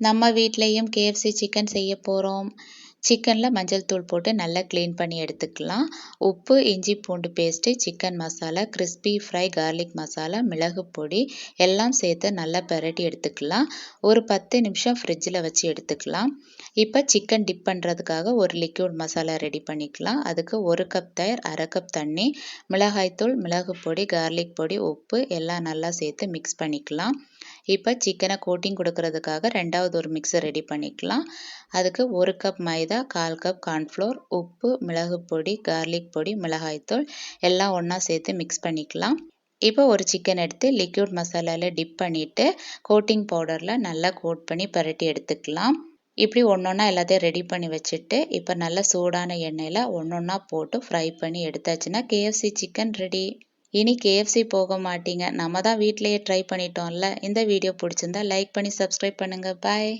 நம்ம வீட்லேயும் KFC chicken செய்ய போகிறோம். சிக்கனில் மஞ்சள் தூள் போட்டு நல்லா க்ளீன் பண்ணி எடுத்துக்கலாம். உப்பு, இஞ்சி பூண்டு paste, chicken masala, crispy fry garlic masala, மிளகு பொடி எல்லாம் சேர்த்து நல்லா பிரட்டி எடுத்துக்கலாம். ஒரு 10 நிமிஷம் ஃப்ரிட்ஜில் வச்சு எடுத்துக்கலாம். இப்போ சிக்கன் டிப் பண்ணுறதுக்காக ஒரு லிக்விட் மசாலா ரெடி பண்ணிக்கலாம். அதுக்கு 1 கப் தயிர், 1/2 கப் தண்ணி, மிளகாய்த்தூள், மிளகு பொடி, கார்லிக் பொடி, உப்பு எல்லாம் நல்லா சேர்த்து மிக்ஸ் பண்ணிக்கலாம். இப்போ சிக்கனை கோட்டிங் கொடுக்கறதுக்காக 2வது ஒரு மிக்ஸர் ரெடி பண்ணிக்கலாம். அதுக்கு 1 கப் மைதா, 1/4 கப் கார்ன்ஃப்ளோர், உப்பு, மிளகு பொடி, கார்லிக் பொடி, மிளகாய்த்தூள் எல்லாம் ஒன்றா சேர்த்து மிக்ஸ் பண்ணிக்கலாம். இப்போ ஒரு சிக்கன் எடுத்து லிக்விட் மசாலாவில் டிப் பண்ணிவிட்டு கோட்டிங் பவுடரில் நல்லா கோட் பண்ணி பரட்டி எடுத்துக்கலாம். இப்படி ஒன்றா எல்லாத்தையும் ரெடி பண்ணி வச்சுட்டு இப்போ நல்லா சூடான எண்ணெயில் ஒன்றா போட்டு ஃப்ரை பண்ணி எடுத்தாச்சுன்னா கேஎஃப்சி சிக்கன் ரெடி. இனி கேஎஃப்சி போக மாட்டீங்க. நம்ம தான் வீட்டிலேயே ட்ரை பண்ணிட்டோம்ல. இந்த வீடியோ பிடிச்சிருந்தா லைக் பண்ணி சப்ஸ்கிரைப் பண்ணுங்கள். பாய்.